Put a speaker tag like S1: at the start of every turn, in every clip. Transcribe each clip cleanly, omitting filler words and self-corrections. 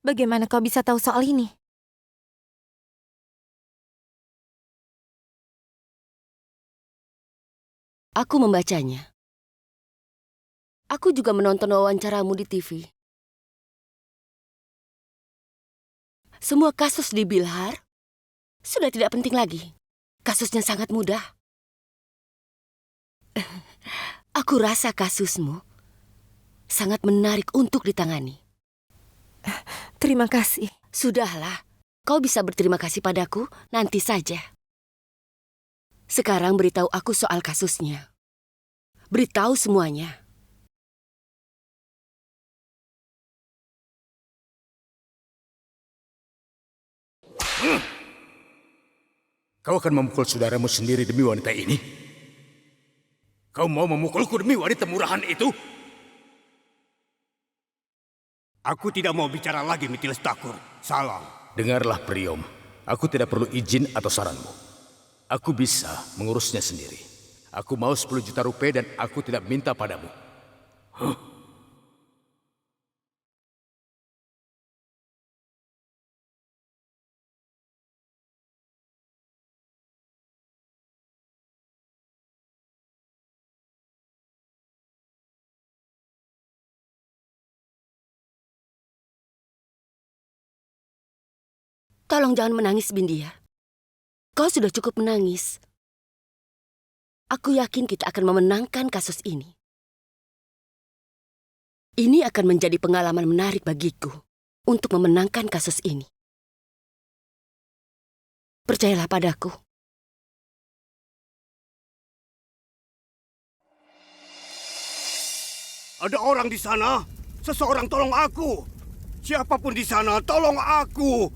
S1: Bagaimana kau bisa tahu soal ini?
S2: Aku membacanya. Aku juga menonton wawancaramu di TV. Semua kasus di Bilhar sudah tidak penting lagi. Kasusnya sangat mudah. Aku rasa kasusmu sangat menarik untuk ditangani.
S1: Terima kasih.
S2: Sudahlah, kau bisa berterima kasih padaku nanti saja. Sekarang beritahu aku soal kasusnya. Beritahu semuanya.
S3: Kau akan memukul saudaramu sendiri demi wanita ini? Kau mau memukulku demi wanita murahan itu?
S4: Aku tidak mau bicara lagi, Mitiles Takur. Salam.
S3: Dengarlah, Priom. Aku tidak perlu izin atau saranmu. Aku bisa mengurusnya sendiri. Aku mau 10 juta rupiah dan aku tidak minta padamu.
S2: Tolong jangan menangis, Bindia. Kau sudah cukup menangis. Aku yakin kita akan memenangkan kasus ini. Ini akan menjadi pengalaman menarik bagiku untuk memenangkan kasus ini. Percayalah padaku.
S4: Ada orang di sana. Seseorang tolong aku. Siapapun di sana, tolong aku.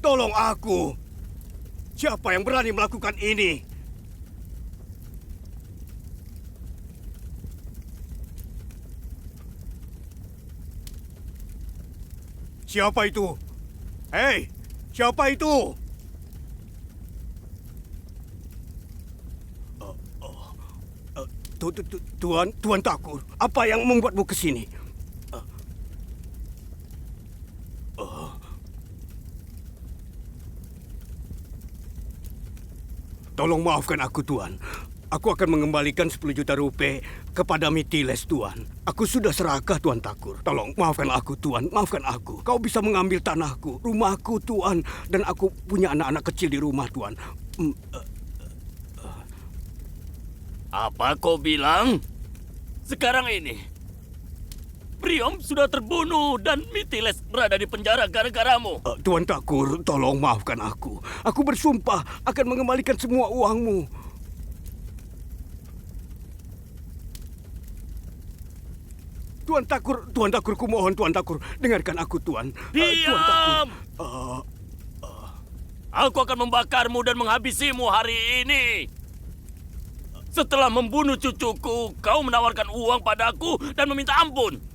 S4: Tolong aku. Siapa yang berani melakukan ini? Siapa itu? Hei, siapa itu? Tuan Takur, apa yang membuatmu ke sini? Tolong maafkan aku, Tuan. Aku akan mengembalikan 10 juta rupiah kepada Mitiles, Tuan. Aku sudah serakah, Tuan Takur. Tolong, maafkan aku, Tuan. Maafkan aku. Kau bisa mengambil tanahku, rumahku, Tuan. Dan aku punya anak-anak kecil di rumah, Tuan.
S5: Apa kau bilang? Sekarang ini, Priom sudah terbunuh dan Mitiles berada di penjara gara-garamu.
S4: Tuan Takur, tolong maafkan aku. Aku bersumpah akan mengembalikan semua uangmu. Tuan Takur, kumohon Tuan Takur, dengarkan aku, Tuan. Tuan Takur.
S5: Diam! Aku akan membakarmu dan menghabisimu hari ini. Setelah membunuh cucuku, kau menawarkan uang padaku dan meminta ampun.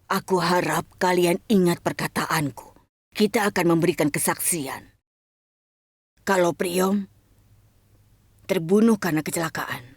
S6: Aku harap kalian ingat perkataanku. Kita akan memberikan kesaksian. Kalau Priom terbunuh karena kecelakaan.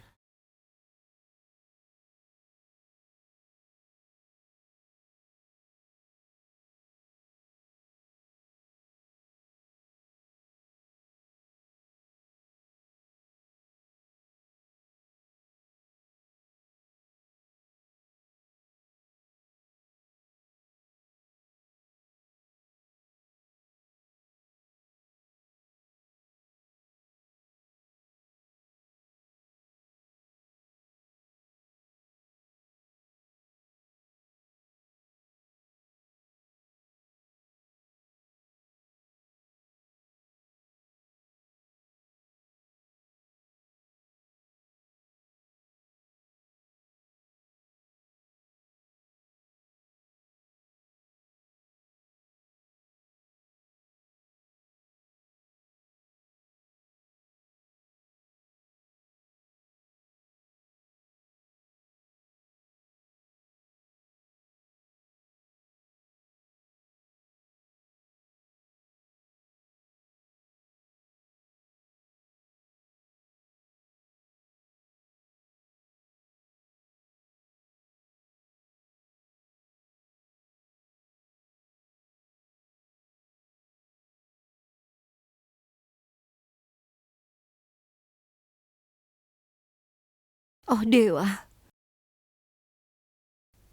S1: Oh Dewa,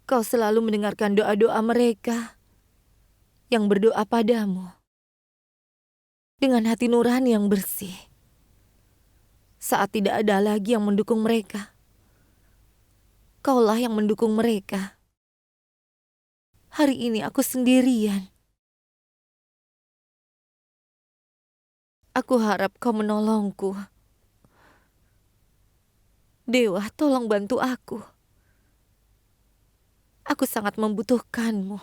S1: Kau selalu mendengarkan doa-doa mereka yang berdoa padamu dengan hati nurani yang bersih. Saat tidak ada lagi yang mendukung mereka, Kaulah yang mendukung mereka. Hari ini aku sendirian. Aku harap Kau menolongku. Dewa, tolong bantu aku. Aku sangat membutuhkanmu.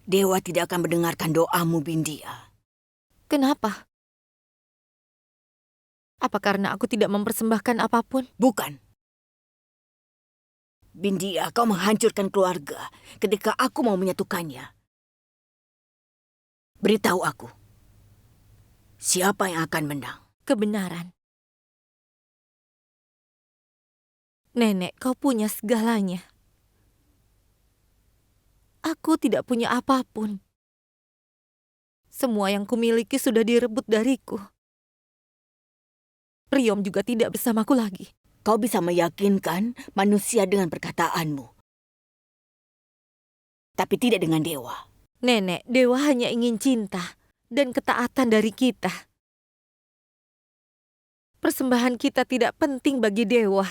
S6: Dewa tidak akan mendengarkan doamu, Bindia.
S1: Kenapa? Apa karena aku tidak mempersembahkan apapun?
S6: Bukan. Bindia, kau menghancurkan keluarga ketika aku mau menyatukannya. Beritahu aku, siapa yang akan menang?
S1: Kebenaran. Nenek, kau punya segalanya. Aku tidak punya apapun. Semua yang kumiliki sudah direbut dariku. Priom juga tidak bersamaku lagi.
S6: Kau bisa meyakinkan manusia dengan perkataanmu. Tapi tidak dengan dewa.
S1: Nenek, dewa hanya ingin cinta dan ketaatan dari kita. Persembahan kita tidak penting bagi dewa.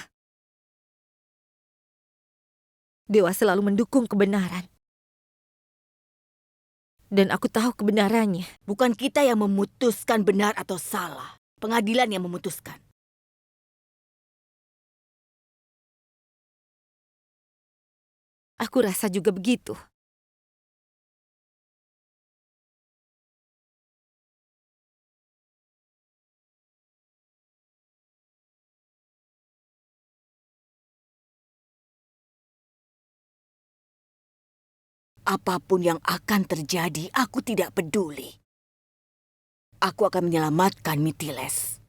S1: Dewa selalu mendukung kebenaran. Dan aku tahu kebenarannya.
S6: Bukan kita yang memutuskan benar atau salah. Pengadilan yang memutuskan.
S1: Aku rasa juga begitu.
S6: Apapun yang akan terjadi, aku tidak peduli. Aku akan menyelamatkan Mitiles.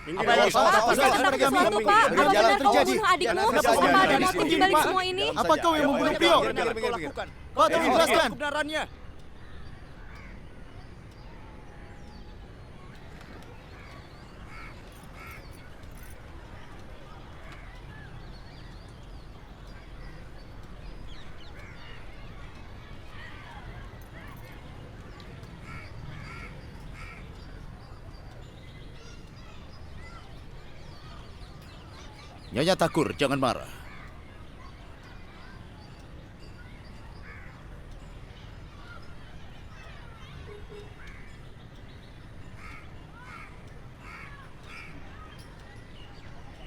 S7: Apa yang
S8: Sesuatu, Pak. Apa benar kau membunuh adikmu? Apa ada motif di balik semua ini?
S7: Apa kau yang membunuh Priok? Kau tolong jelaskan.
S9: Nyonya Takur, jangan marah.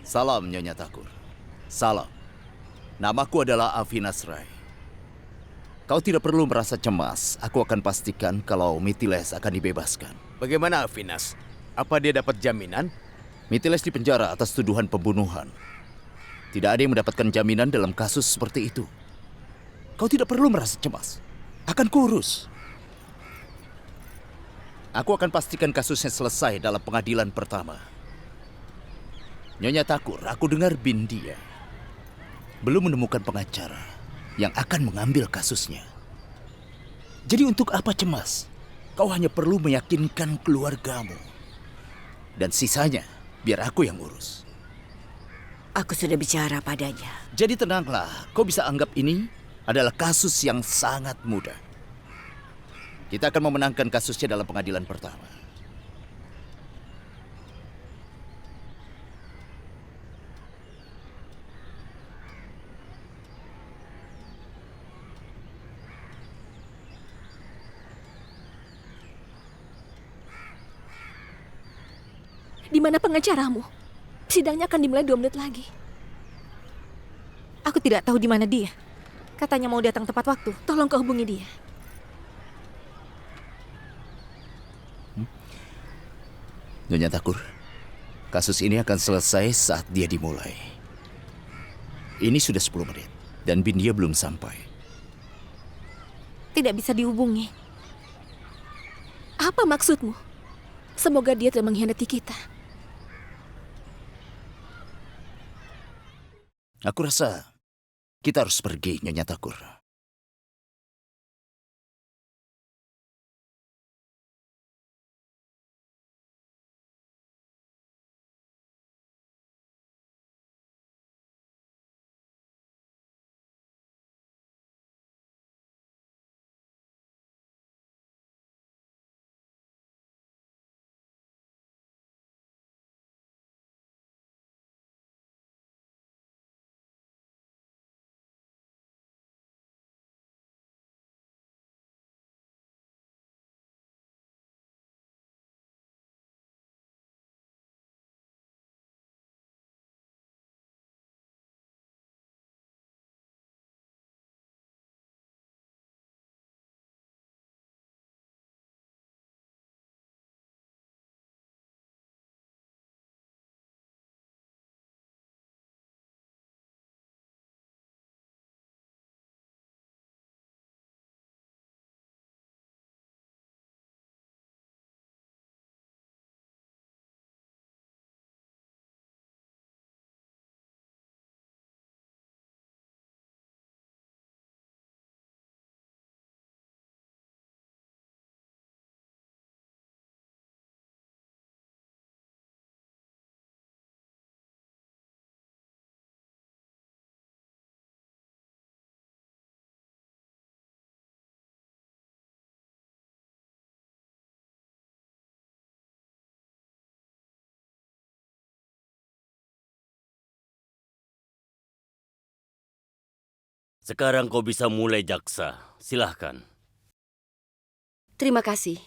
S9: Salam, Nyonya Takur. Salam. Namaku adalah Avinas Rai. Kau tidak perlu merasa cemas. Aku akan pastikan kalau Mitiles akan dibebaskan.
S3: Bagaimana Avinas? Apa dia dapat jaminan?
S9: Mitiles dipenjara atas tuduhan pembunuhan. Tidak ada yang mendapatkan jaminan dalam kasus seperti itu. Kau tidak perlu merasa cemas. Akan kurus. Aku akan pastikan kasusnya selesai dalam pengadilan pertama. Nyonya Takur, aku dengar Bindia belum menemukan pengacara yang akan mengambil kasusnya. Jadi untuk apa cemas? Kau hanya perlu meyakinkan keluargamu. Dan sisanya, biar aku yang urus.
S6: Aku sudah bicara padanya.
S9: Jadi tenanglah, kau bisa anggap ini adalah kasus yang sangat mudah. Kita akan memenangkan kasusnya dalam pengadilan pertama.
S8: Di mana pengacaramu? Sidangnya akan dimulai 2 menit lagi.
S1: Aku tidak tahu di mana dia. Katanya mau datang tepat waktu.
S8: Tolong kau hubungi dia.
S9: Nyonya Takur, kasus ini akan selesai saat dia dimulai. Ini sudah 10 menit, dan Bindia belum sampai.
S1: Tidak bisa dihubungi.
S8: Apa maksudmu? Semoga dia tidak mengkhianati kita.
S9: Aku rasa kita harus pergi, Nyonya Takur.
S5: Sekarang kau bisa mulai, Jaksa. Silahkan.
S2: Terima kasih.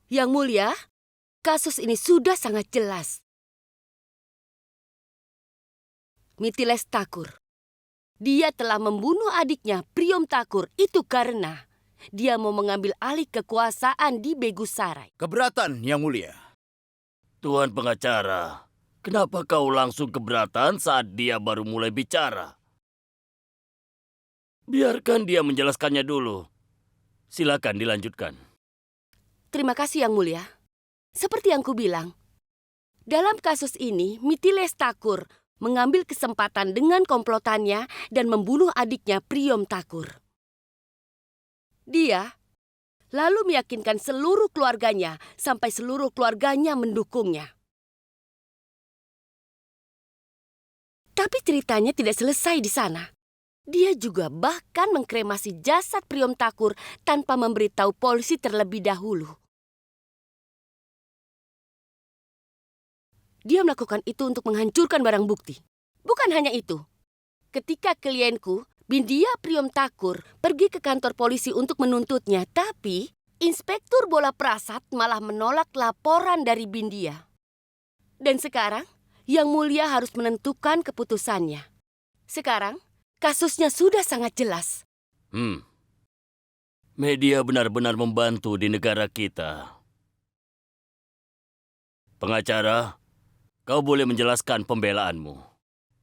S2: Yang Mulia, kasus ini sudah sangat jelas. Mitiles Takur. Dia telah membunuh adiknya, Priom Takur. Itu karena dia mau mengambil alih kekuasaan di Begusarai.
S9: Keberatan, Yang Mulia.
S5: Tuan pengacara, kenapa kau langsung keberatan saat dia baru mulai bicara? Biarkan dia menjelaskannya dulu. Silakan dilanjutkan.
S2: Terima kasih Yang Mulia. Seperti yang kubilang, dalam kasus ini Mitiles Takur mengambil kesempatan dengan komplotannya dan membunuh adiknya Priom Takur. Dia lalu meyakinkan seluruh keluarganya sampai seluruh keluarganya mendukungnya. Tapi ceritanya tidak selesai di sana. Dia juga bahkan mengkremasi jasad Priom Takur tanpa memberitahu polisi terlebih dahulu. Dia melakukan itu untuk menghancurkan barang bukti. Bukan hanya itu. Ketika klienku, Bindia Priom Takur, pergi ke kantor polisi untuk menuntutnya, tapi Inspektur Bola Prasat malah menolak laporan dari Bindia. Dan sekarang, Yang Mulia harus menentukan keputusannya. Sekarang, kasusnya sudah sangat jelas.
S5: Media benar-benar membantu di negara kita. Pengacara, kau boleh menjelaskan pembelaanmu.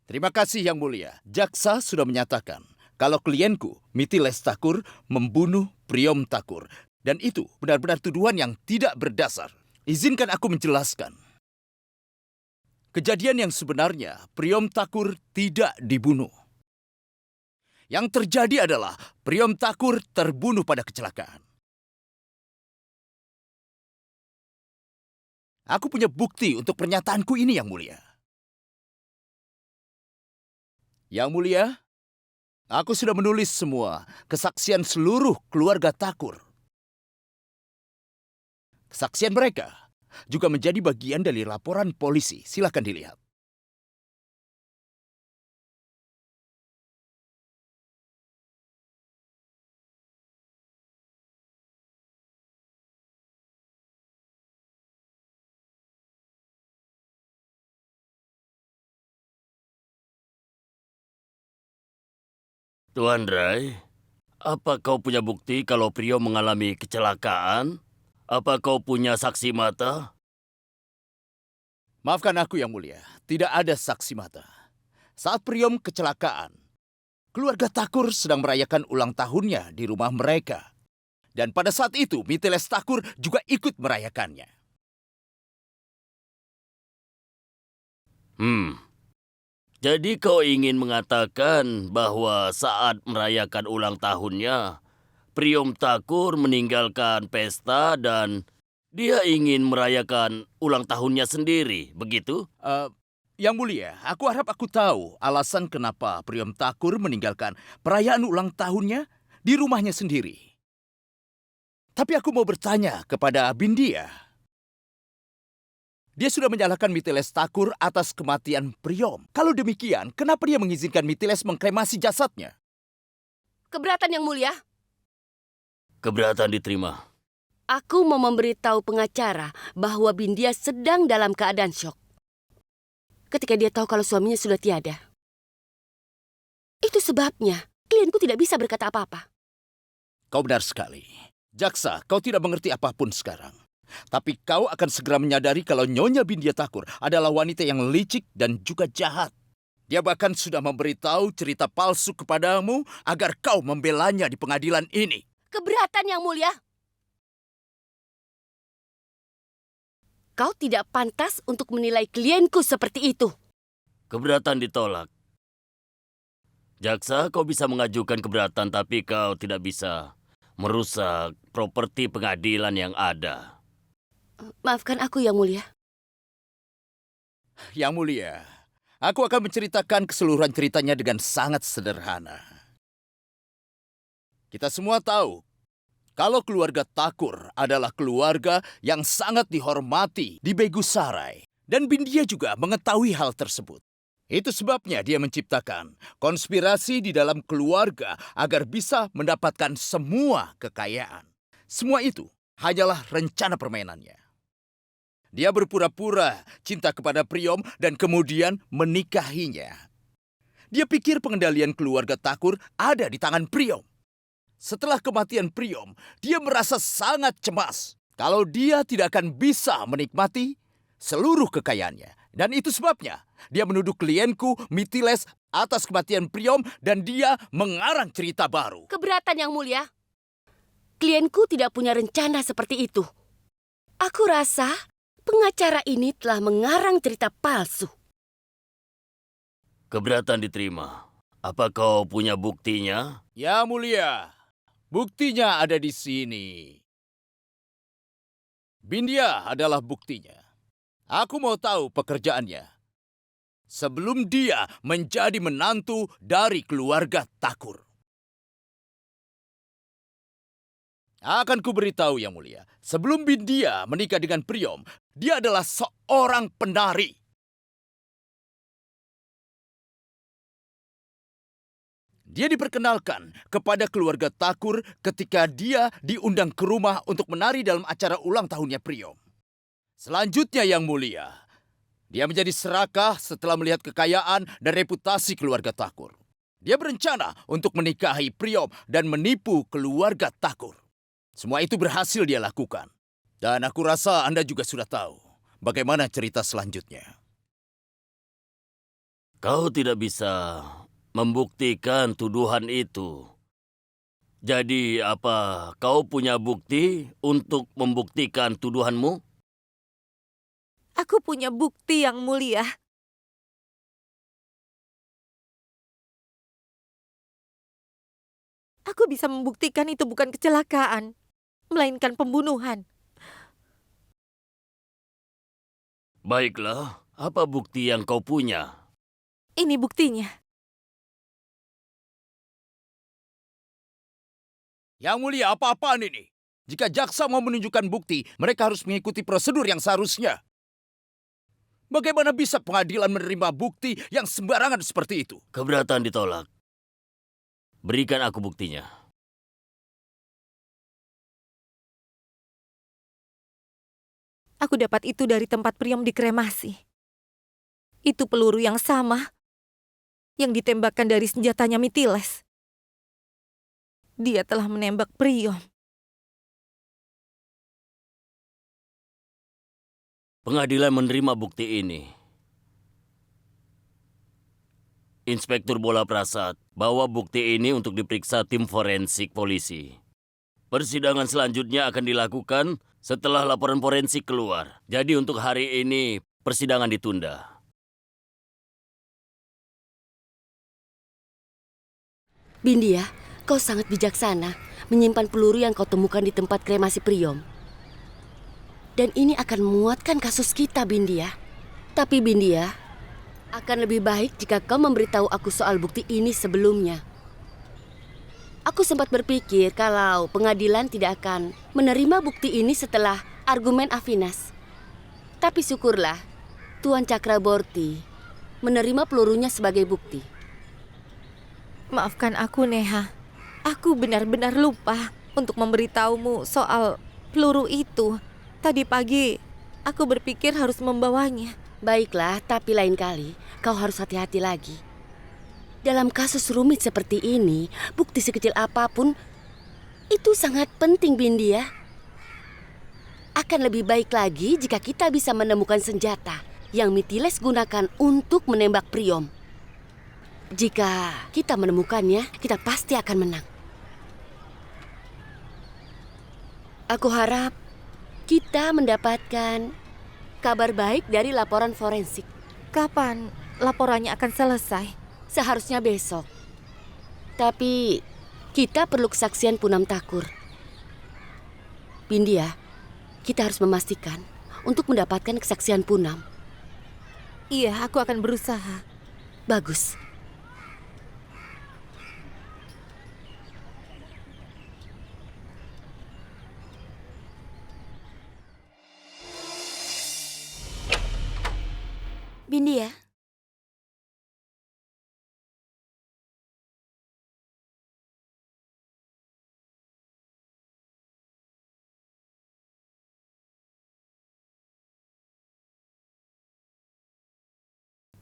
S9: Terima kasih, Yang Mulia. Jaksa sudah menyatakan kalau klienku, Mitiles Takur, membunuh Priom Takur. Dan itu benar-benar tuduhan yang tidak berdasar. Izinkan aku menjelaskan. Kejadian yang sebenarnya, Priom Takur tidak dibunuh. Yang terjadi adalah Priom Takur terbunuh pada kecelakaan. Aku punya bukti untuk pernyataanku ini, Yang Mulia. Yang Mulia, aku sudah menulis semua kesaksian seluruh keluarga Takur. Kesaksian mereka juga menjadi bagian dari laporan polisi. Silakan dilihat.
S5: Tuan Rai, apa kau punya bukti kalau Priom mengalami kecelakaan? Apa kau punya saksi mata?
S9: Maafkan aku yang mulia, tidak ada saksi mata. Saat Priom kecelakaan, keluarga Thakur sedang merayakan ulang tahunnya di rumah mereka. Dan pada saat itu, Mitiles Thakur juga ikut merayakannya.
S5: Jadi kau ingin mengatakan bahwa saat merayakan ulang tahunnya, Priom Thakur meninggalkan pesta dan dia ingin merayakan ulang tahunnya sendiri, begitu?
S9: Yang mulia, aku harap aku tahu alasan kenapa Priom Thakur meninggalkan perayaan ulang tahunnya di rumahnya sendiri. Tapi aku mau bertanya kepada Bindia. Dia sudah menyalahkan Mitiles Thakur atas kematian Priom. Kalau demikian, kenapa dia mengizinkan Mitiles mengkremasi jasadnya?
S2: Keberatan yang mulia.
S5: Keberatan diterima.
S2: Aku mau memberitahu pengacara bahwa Bindia sedang dalam keadaan syok ketika dia tahu kalau suaminya sudah tiada. Itu sebabnya klienku tidak bisa berkata apa-apa.
S9: Kau benar sekali. Jaksa, kau tidak mengerti apapun sekarang. Tapi kau akan segera menyadari kalau Nyonya Bindia Thakur adalah wanita yang licik dan juga jahat. Dia bahkan sudah memberitahu cerita palsu kepadamu agar kau membelanya di pengadilan ini.
S2: Keberatan yang mulia. Kau tidak pantas untuk menilai klienku seperti itu.
S5: Keberatan ditolak. Jaksa, kau bisa mengajukan keberatan tapi kau tidak bisa merusak properti pengadilan yang ada.
S2: Maafkan aku yang mulia.
S9: Yang mulia, aku akan menceritakan keseluruhan ceritanya dengan sangat sederhana. Kita semua tahu kalau keluarga Thakur adalah keluarga yang sangat dihormati di Begusarai. Dan Bindia juga mengetahui hal tersebut. Itu sebabnya dia menciptakan konspirasi di dalam keluarga agar bisa mendapatkan semua kekayaan. Semua itu hanyalah rencana permainannya. Dia berpura-pura cinta kepada Priom dan kemudian menikahinya. Dia pikir pengendalian keluarga Thakur ada di tangan Priom. Setelah kematian Priom, dia merasa sangat cemas kalau dia tidak akan bisa menikmati seluruh kekayaannya. Dan itu sebabnya dia menuduh klienku Mitiles atas kematian Priom dan dia mengarang cerita baru.
S2: Keberatan yang mulia. Klienku tidak punya rencana seperti itu. Aku rasa pengacara ini telah mengarang cerita palsu.
S5: Keberatan diterima. Apa kau punya buktinya?
S9: Ya mulia, buktinya ada di sini. Bindia adalah buktinya. Aku mau tahu pekerjaannya. Sebelum dia menjadi menantu dari keluarga Thakur. Akan kuberitahu yang mulia, sebelum Bindia menikah dengan Priom, dia adalah seorang penari. Dia diperkenalkan kepada keluarga Thakur ketika dia diundang ke rumah untuk menari dalam acara ulang tahunnya Priom. Selanjutnya yang mulia, dia menjadi serakah setelah melihat kekayaan dan reputasi keluarga Thakur. Dia berencana untuk menikahi Priom dan menipu keluarga Thakur. Semua itu berhasil dia lakukan. Dan aku rasa Anda juga sudah tahu bagaimana cerita selanjutnya.
S5: Kau tidak bisa membuktikan tuduhan itu. Jadi apa kau punya bukti untuk membuktikan tuduhanmu?
S1: Aku punya bukti yang mulia. Aku bisa membuktikan itu bukan kecelakaan, melainkan pembunuhan.
S5: Baiklah, apa bukti yang kau punya?
S1: Ini buktinya.
S9: Yang mulia, apa-apaan ini? Jika jaksa mau menunjukkan bukti, mereka harus mengikuti prosedur yang seharusnya. Bagaimana bisa pengadilan menerima bukti yang sembarangan seperti itu?
S5: Keberatan ditolak. Berikan aku buktinya.
S1: Aku dapat itu dari tempat Priom dikremasi. Itu peluru yang sama yang ditembakkan dari senjatanya Mitiles. Dia telah menembak Priom.
S5: Pengadilan menerima bukti ini. Inspektur Bola Prasad bawa bukti ini untuk diperiksa tim forensik polisi. Persidangan selanjutnya akan dilakukan setelah laporan forensik keluar. Jadi untuk hari ini persidangan ditunda.
S2: Bindia, kau sangat bijaksana menyimpan peluru yang kau temukan di tempat kremasi Priom. Dan ini akan menguatkan kasus kita, Bindia. Tapi Bindia, akan lebih baik jika kau memberitahu aku soal bukti ini sebelumnya. Aku sempat berpikir kalau pengadilan tidak akan menerima bukti ini setelah argumen Avinas. Tapi syukurlah, Tuan Cakraborty menerima pelurunya sebagai bukti.
S1: Maafkan aku, Neha. Aku benar-benar lupa untuk memberitahumu soal peluru itu. Tadi pagi, aku berpikir harus membawanya.
S2: Baiklah, tapi lain kali kau harus hati-hati lagi. Dalam kasus rumit seperti ini, bukti sekecil apapun itu sangat penting, Bindia. Akan lebih baik lagi jika kita bisa menemukan senjata yang Mitiles gunakan untuk menembak Priom. Jika kita menemukannya, kita pasti akan menang. Aku harap kita mendapatkan kabar baik dari laporan forensik.
S1: Kapan laporannya akan selesai?
S2: Seharusnya besok. Tapi kita perlu kesaksian Punam Takur. Bindia, kita harus memastikan untuk mendapatkan kesaksian Punam.
S1: Iya, aku akan berusaha.
S2: Bagus. Bindia.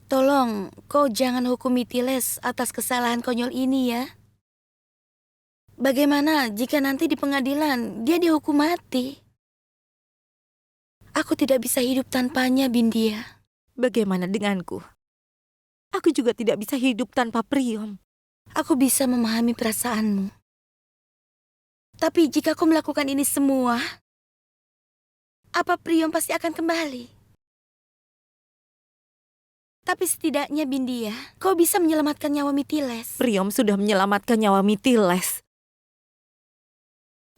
S2: Tolong, kau jangan hukum Mitiles atas kesalahan konyol ini ya. Bagaimana jika nanti di pengadilan dia dihukum mati? Aku tidak bisa hidup tanpanya, Bindia.
S1: Bagaimana denganku? Aku juga tidak bisa hidup tanpa Priom.
S2: Aku bisa memahami perasaanmu. Tapi jika kau melakukan ini semua, apa Priom pasti akan kembali? Tapi setidaknya, Bindia, kau bisa menyelamatkan nyawa Mitiles.
S1: Priom sudah menyelamatkan nyawa Mitiles.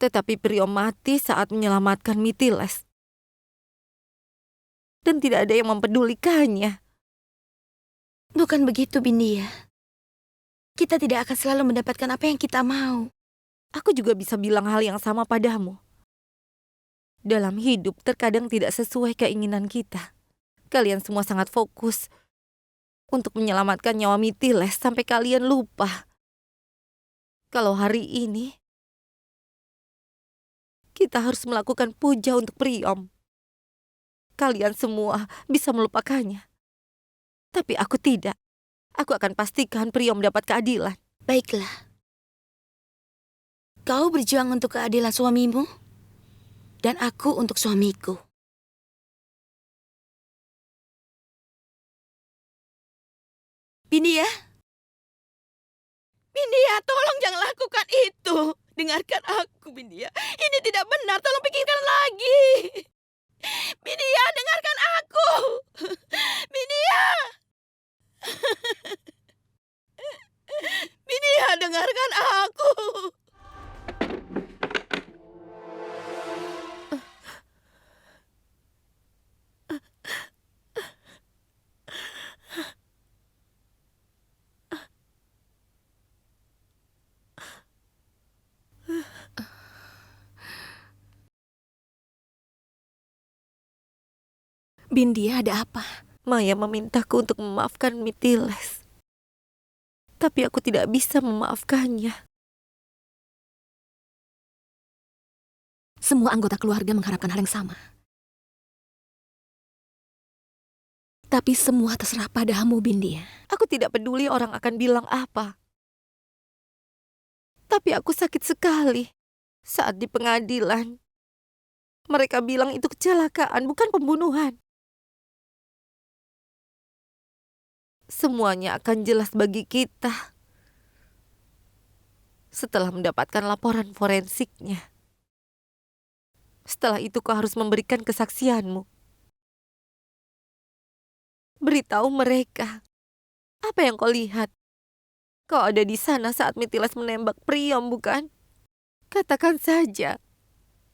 S1: Tetapi Priom mati saat menyelamatkan Mitiles. Dan tidak ada yang mempedulikannya.
S2: Bukan begitu, Bindia. Kita tidak akan selalu mendapatkan apa yang kita mau.
S1: Aku juga bisa bilang hal yang sama padamu. Dalam hidup terkadang tidak sesuai keinginan kita. Kalian semua sangat fokus untuk menyelamatkan nyawa Mitiles sampai kalian lupa kalau hari ini kita harus melakukan puja untuk Priom. Kalian semua bisa melupakannya. Tapi aku tidak. Aku akan pastikan Priom dapat keadilan.
S2: Baiklah. Kau berjuang untuk keadilan suamimu, dan aku untuk suamiku. Bindia? Bindia, tolong jangan lakukan itu. Dengarkan aku, Bindia. Ini tidak benar, tolong pikirkan lagi. Bindia, dengarkan aku. Bindia. Bindia, dengarkan aku. Bindia, ada apa?
S1: Maya memintaku untuk memaafkan Mitiles. Tapi aku tidak bisa memaafkannya.
S2: Semua anggota keluarga mengharapkan hal yang sama. Tapi semua terserah padamu, Bindia.
S1: Aku tidak peduli orang akan bilang apa. Tapi aku sakit sekali saat di pengadilan. Mereka bilang itu kecelakaan, bukan pembunuhan. Semuanya akan jelas bagi kita setelah mendapatkan laporan forensiknya. Setelah itu kau harus memberikan kesaksianmu. Beritahu mereka apa yang kau lihat. Kau ada di sana saat Mitiles menembak Priom, bukan? Katakan saja.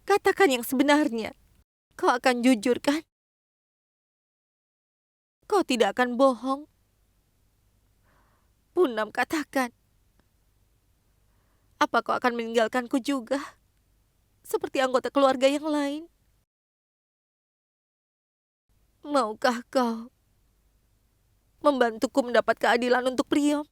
S1: Katakan yang sebenarnya. Kau akan jujur, kan? Kau tidak akan bohong. Punam, katakan. Apa kau akan meninggalkanku juga? Seperti anggota keluarga yang lain? Maukah kau membantuku mendapat keadilan untuk Priom?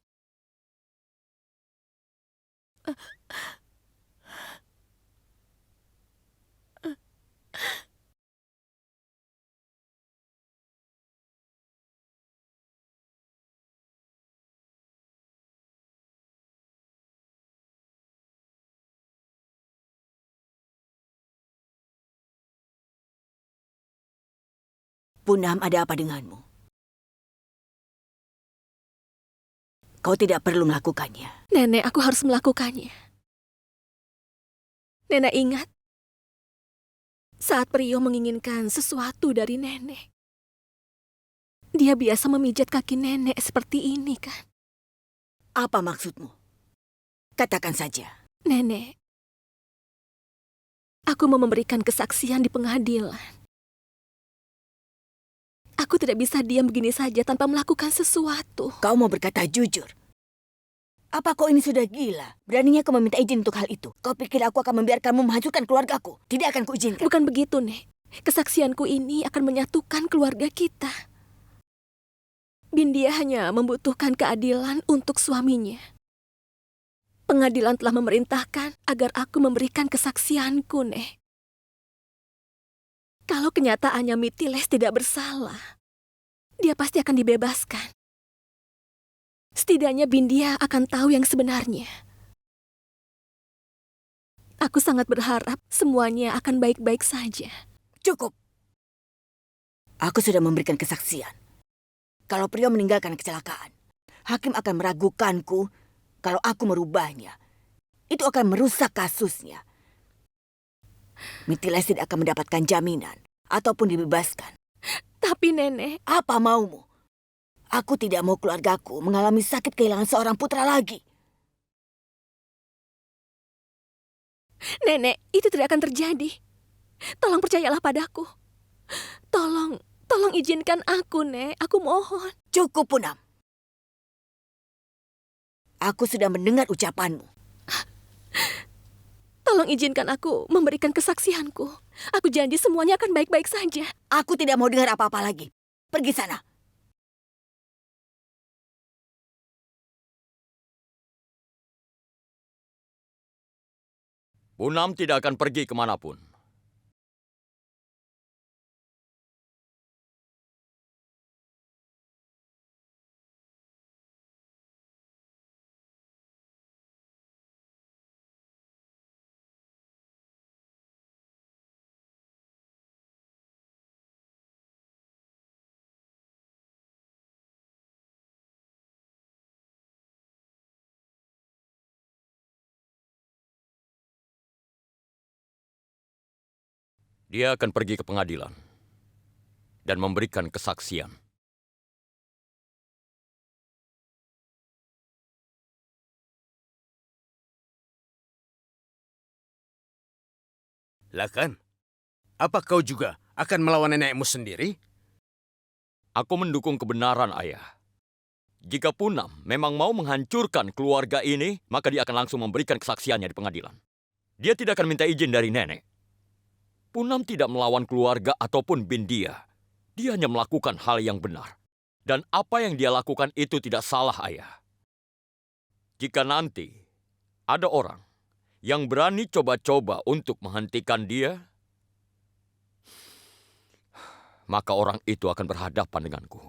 S6: Punam, ada apa denganmu? Kau tidak perlu melakukannya.
S8: Nenek, aku harus melakukannya. Nenek ingat saat Priom menginginkan sesuatu dari nenek. Dia biasa memijat kaki nenek seperti ini, kan?
S6: Apa maksudmu? Katakan saja.
S8: Nenek, aku mau memberikan kesaksian di pengadilan. Aku tidak bisa diam begini saja tanpa melakukan sesuatu.
S6: Kau mau berkata jujur? Apa kau ini sudah gila? Beraninya kau meminta izin untuk hal itu? Kau pikir aku akan membiarkanmu menghancurkan keluargaku? Tidak akan kuizinkan.
S8: Bukan begitu, Nek. Kesaksianku ini akan menyatukan keluarga kita. Bindia hanya membutuhkan keadilan untuk suaminya. Pengadilan telah memerintahkan agar aku memberikan kesaksianku, Nek. Kalau kenyataannya Mitiles tidak bersalah, dia pasti akan dibebaskan. Setidaknya Bindia akan tahu yang sebenarnya. Aku sangat berharap semuanya akan baik-baik saja.
S6: Cukup. Aku sudah memberikan kesaksian. Kalau Priom meninggalkan kecelakaan, hakim akan meragukanku kalau aku merubahnya. Itu akan merusak kasusnya. Mitiles tidak akan mendapatkan jaminan ataupun dibebaskan.
S8: Tapi Nenek...
S6: Apa maumu? Aku tidak mau keluargaku mengalami sakit kehilangan seorang putra lagi.
S8: Nenek, itu tidak akan terjadi. Tolong percayalah padaku. Tolong izinkan aku, Nek. Aku mohon.
S6: Cukup, Punam. Aku sudah mendengar ucapanmu.
S8: Tolong izinkan aku memberikan kesaksianku. Aku janji semuanya akan baik-baik saja.
S6: Aku tidak mau dengar apa-apa lagi. Pergi sana.
S5: Punam tidak akan pergi kemanapun. Dia akan pergi ke pengadilan dan memberikan kesaksian.
S3: Lah kan? Apa kau juga akan melawan nenekmu sendiri?
S5: Aku mendukung kebenaran, Ayah. Jika Punam memang mau menghancurkan keluarga ini, maka dia akan langsung memberikan kesaksiannya di pengadilan. Dia tidak akan minta izin dari nenek. Punam tidak melawan keluarga ataupun Bindia. Dia hanya melakukan hal yang benar. Dan apa yang dia lakukan itu tidak salah, Ayah. Jika nanti ada orang yang berani coba-coba untuk menghentikan dia, maka orang itu akan berhadapan denganku.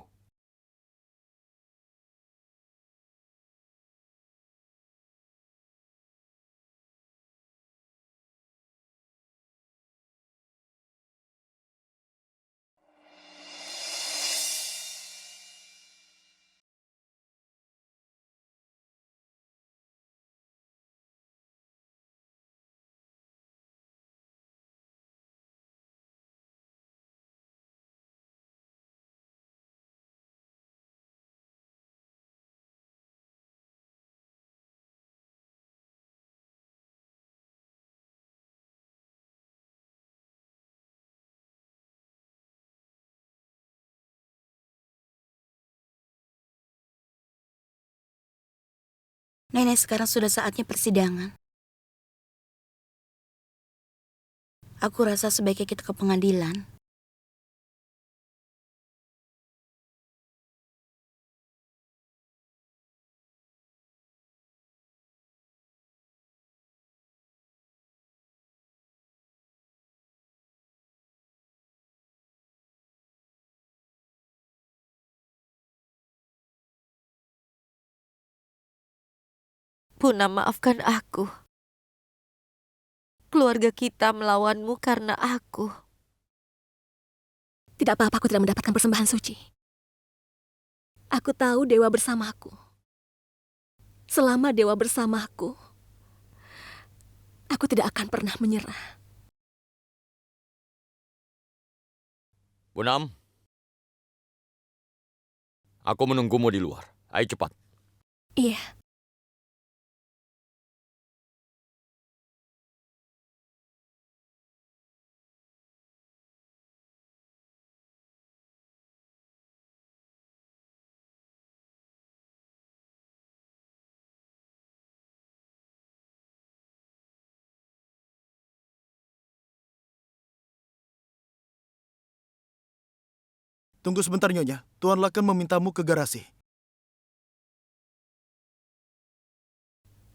S10: Nenek, sekarang sudah saatnya persidangan. Aku rasa sebaiknya kita ke pengadilan.
S1: Puna, maafkan aku. Keluarga kita melawanmu karena aku.
S8: Tidak apa-apa, aku tidak mendapatkan persembahan suci. Aku tahu dewa bersamaku. Selama dewa bersamaku, aku tidak akan pernah menyerah.
S11: Bunam, aku menunggumu di luar. Ayo cepat.
S8: Iya.
S7: Tunggu sebentar, Nyonya. Tuan Laken memintamu ke garasi.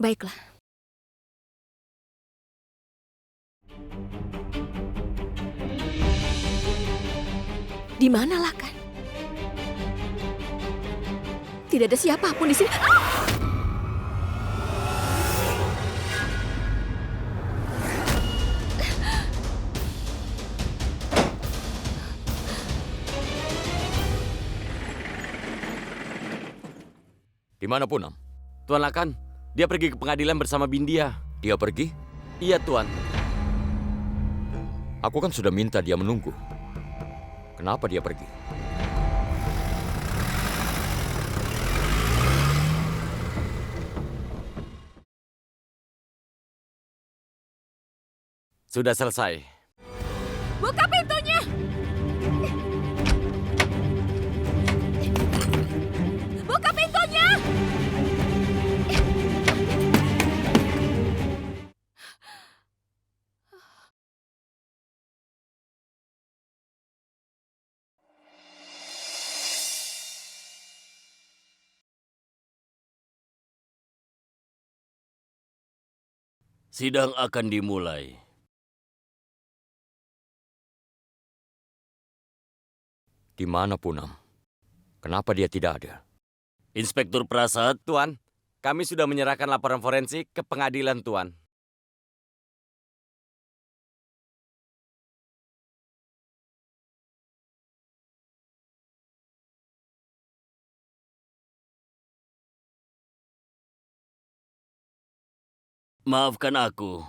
S8: Baiklah. Di mana Lakan? Tidak ada siapapun di sini.
S11: Di mana Punam?
S5: Tuan Lakan, dia pergi ke pengadilan bersama Bindia.
S11: Dia pergi?
S5: Iya, Tuan.
S11: Aku kan sudah minta dia menunggu. Kenapa dia pergi?
S5: Sudah selesai.
S8: Buka pintunya! Buka pintunya!
S5: Sidang akan dimulai.
S11: Di mana Punam? Kenapa dia tidak ada?
S5: Inspektur Prasad, Tuan, kami sudah menyerahkan laporan forensik ke pengadilan, Tuan. Maafkan aku,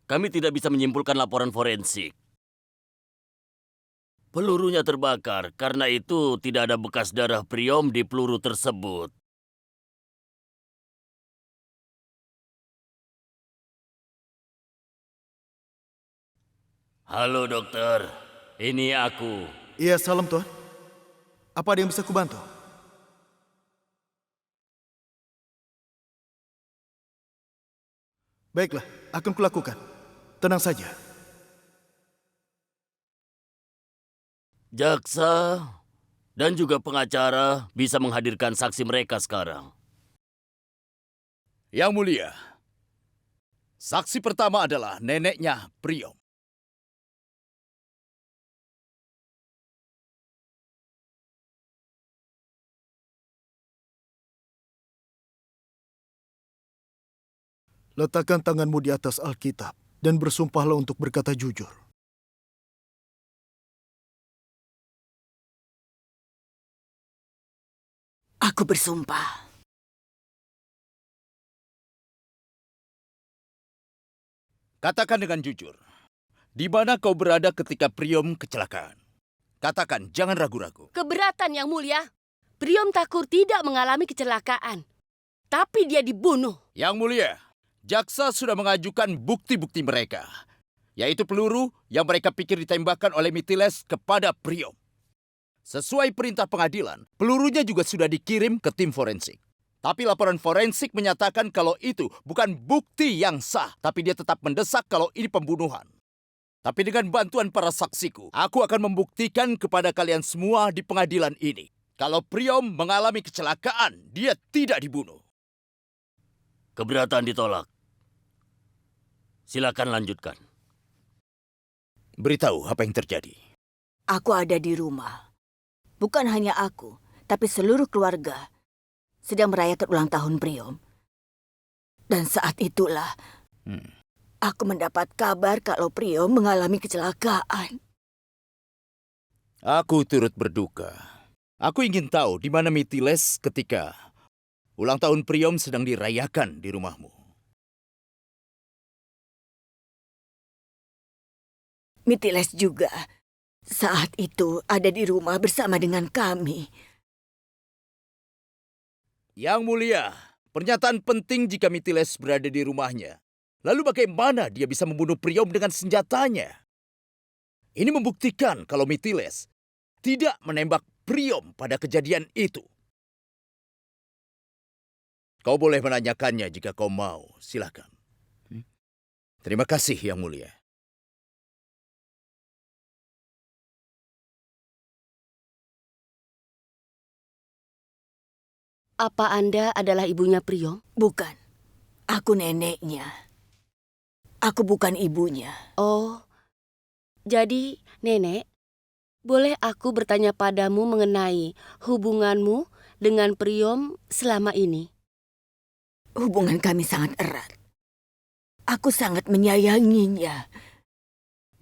S5: kami tidak bisa menyimpulkan laporan forensik. Pelurunya terbakar, karena itu tidak ada bekas darah priom di peluru tersebut. Halo dokter, ini aku.
S7: Iya, salam Tuan. Apa ada yang bisa kubantu? Baiklah, akan kulakukan. Tenang saja.
S5: Jaksa dan juga pengacara bisa menghadirkan saksi mereka sekarang.
S9: Yang mulia, saksi pertama adalah neneknya Priom.
S7: Letakkan tanganmu di atas Alkitab dan bersumpahlah untuk berkata jujur.
S6: Aku bersumpah.
S9: Katakan dengan jujur, di mana kau berada ketika Priom kecelakaan? Katakan, jangan ragu-ragu.
S2: Keberatan, Yang Mulia. Priom Thakur tidak mengalami kecelakaan. Tapi dia dibunuh.
S9: Yang mulia, jaksa sudah mengajukan bukti-bukti mereka, yaitu peluru yang mereka pikir ditembakkan oleh Mitiles kepada Priom. Sesuai perintah pengadilan, pelurunya juga sudah dikirim ke tim forensik. Tapi laporan forensik menyatakan kalau itu bukan bukti yang sah. Tapi dia tetap mendesak kalau ini pembunuhan. Tapi dengan bantuan para saksiku, aku akan membuktikan kepada kalian semua di pengadilan ini. Kalau Priom mengalami kecelakaan, dia tidak dibunuh.
S5: Keberatan ditolak. Silakan lanjutkan.
S9: Beritahu apa yang terjadi.
S6: Aku ada di rumah. Bukan hanya aku, tapi seluruh keluarga sedang merayakan ulang tahun Priom. Dan saat itulah aku mendapat kabar kalau Priom mengalami kecelakaan.
S9: Aku turut berduka. Aku ingin tahu di mana Mitiles ketika ulang tahun Priom sedang dirayakan di rumahmu.
S6: Mitiles juga saat itu ada di rumah bersama dengan kami.
S9: Yang mulia, pernyataan penting jika Mitiles berada di rumahnya. Lalu bagaimana dia bisa membunuh Priom dengan senjatanya? Ini membuktikan kalau Mitiles tidak menembak Priom pada kejadian itu. Kau boleh menanyakannya jika kau mau. Silakan. Terima kasih, Yang Mulia.
S2: Apa Anda adalah ibunya Priom?
S6: Bukan. Aku neneknya. Aku bukan ibunya.
S2: Oh, jadi Nenek, boleh aku bertanya padamu mengenai hubunganmu dengan Priom selama ini?
S6: Hubungan kami sangat erat. Aku sangat menyayanginya.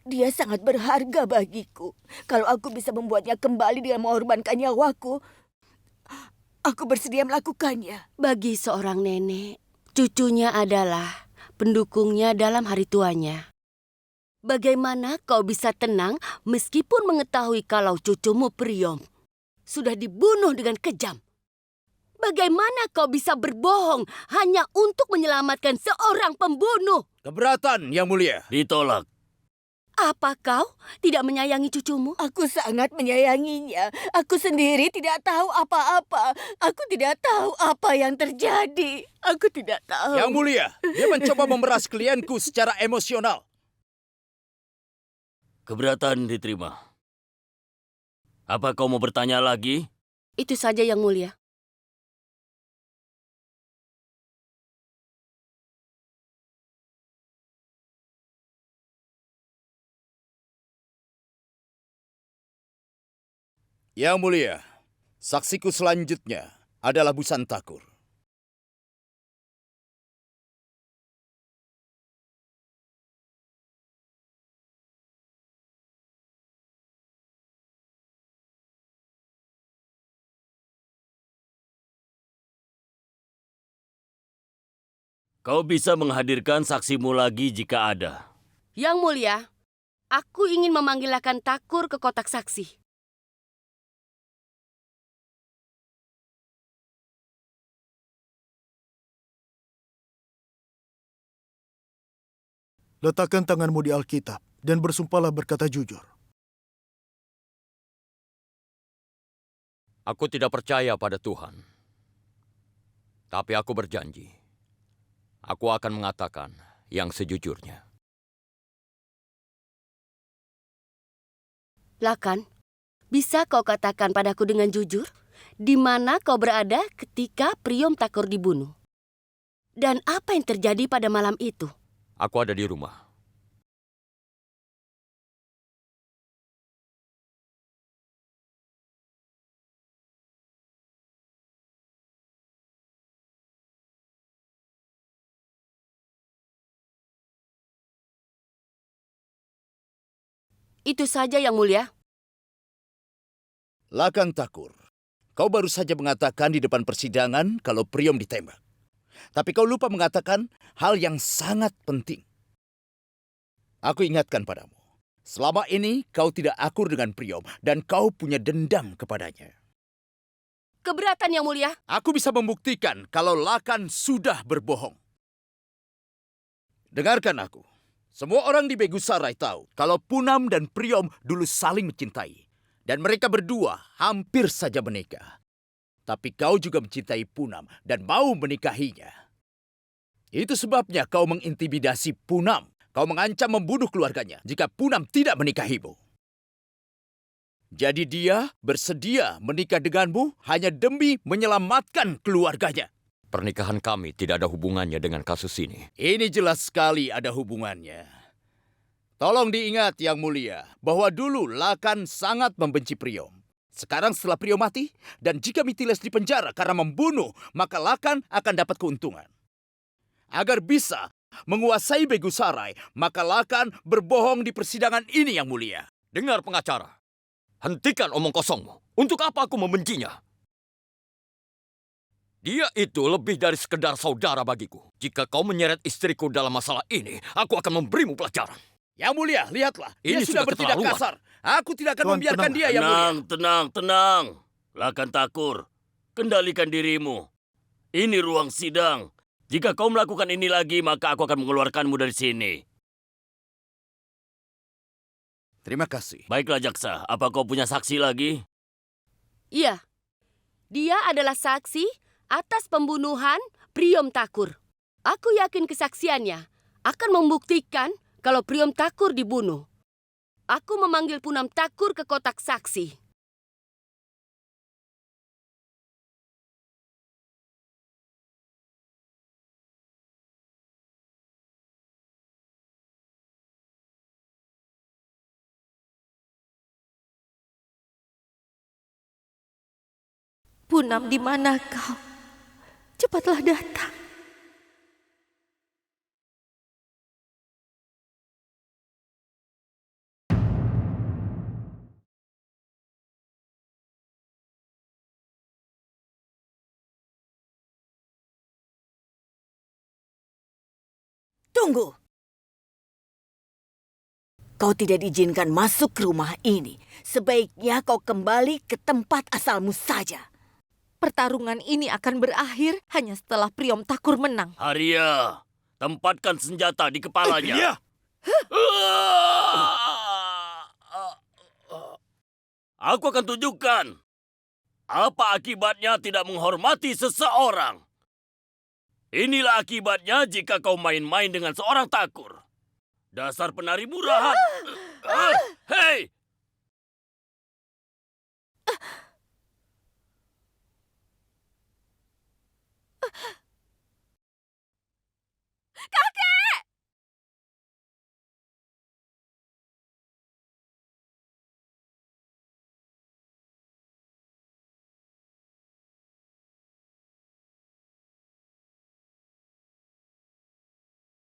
S6: Dia sangat berharga bagiku. Kalau aku bisa membuatnya kembali dengan mengorbankan nyawaku, aku bersedia melakukannya.
S2: Bagi seorang nenek, cucunya adalah pendukungnya dalam hari tuanya. Bagaimana kau bisa tenang meskipun mengetahui kalau cucumu Priom sudah dibunuh dengan kejam? Bagaimana kau bisa berbohong hanya untuk menyelamatkan seorang pembunuh?
S9: Keberatan, Yang Mulia.
S5: Ditolak.
S2: Apa kau tidak menyayangi cucumu?
S6: Aku sangat menyayanginya. Aku sendiri tidak tahu apa-apa. Aku tidak tahu apa yang terjadi. Aku tidak tahu.
S9: Yang Mulia, dia mencoba memeras klienku secara emosional.
S5: Keberatan diterima. Apa kau mau bertanya lagi?
S2: Itu saja, Yang Mulia.
S9: Yang Mulia, saksiku selanjutnya adalah Busan Takur.
S5: Kau bisa menghadirkan saksimu lagi jika ada.
S2: Yang Mulia, aku ingin memanggil Lakan Takur ke kotak saksi.
S7: Letakkan tanganmu di Alkitab dan bersumpahlah berkata jujur.
S11: Aku tidak percaya pada Tuhan. Tapi aku berjanji. Aku akan mengatakan yang sejujurnya.
S2: Lakan, bisa kau katakan padaku dengan jujur, di mana kau berada ketika Priom Takur dibunuh? Dan apa yang terjadi pada malam itu?
S11: Aku ada di rumah.
S2: Itu saja, Yang Mulia.
S9: Lakan Takur, kau baru saja mengatakan di depan persidangan kalau Priom ditembak. Tapi kau lupa mengatakan hal yang sangat penting. Aku ingatkan padamu, selama ini kau tidak akur dengan Priom dan kau punya dendam kepadanya.
S2: Keberatan, Yang Mulia.
S9: Aku bisa membuktikan kalau Lakan sudah berbohong. Dengarkan aku. Semua orang di Begusarai tahu kalau Punam dan Priom dulu saling mencintai. Dan mereka berdua hampir saja menikah. Tapi kau juga mencintai Punam dan mau menikahinya. Itu sebabnya kau mengintimidasi Punam. Kau mengancam membunuh keluarganya jika Punam tidak menikahimu. Jadi dia bersedia menikah denganmu hanya demi menyelamatkan keluarganya.
S11: Pernikahan kami tidak ada hubungannya dengan kasus ini.
S9: Ini jelas sekali ada hubungannya. Tolong diingat, Yang Mulia, bahwa dulu Lakan sangat membenci Priom. Sekarang setelah Priom mati, dan jika Mitiles dipenjara karena membunuh, maka Lakan akan dapat keuntungan. Agar bisa menguasai Begusarai, maka Lakan berbohong di persidangan ini, Yang Mulia.
S11: Dengar pengacara, hentikan omong kosongmu. Untuk apa aku membencinya? Dia itu lebih dari sekedar saudara bagiku. Jika kau menyeret istriku dalam masalah ini, aku akan memberimu pelajaran.
S9: Yang Mulia, lihatlah. Dia
S11: Ini
S9: sudah
S11: sudah
S9: bertindak
S11: keterlaluan.
S9: kasar. Aku tidak akan membiarkan dia, Yang Mulia.
S5: Tenang. Lakan Takur, kendalikan dirimu. Ini ruang sidang. Jika kau melakukan ini lagi, maka aku akan mengeluarkanmu dari sini.
S9: Terima kasih.
S5: Baiklah, Jaksa. Apa kau punya saksi lagi?
S2: Iya, dia adalah saksi atas pembunuhan Priom Takur. Aku yakin kesaksiannya akan membuktikan kalau Priom Takur dibunuh. Aku memanggil Punam Takur ke kotak saksi.
S1: Punam, di mana kau? Cepatlah datang.
S6: Tunggu. Kau tidak diizinkan masuk ke rumah ini. Sebaiknya kau kembali ke tempat asalmu saja.
S1: Pertarungan ini akan berakhir hanya setelah Priom Takur menang.
S5: Arya, tempatkan senjata di kepalanya.
S4: Iya.
S5: Aku akan tunjukkan apa akibatnya tidak menghormati seseorang. Inilah akibatnya jika kau main-main dengan seorang Takur. Dasar penari murahan. Hei,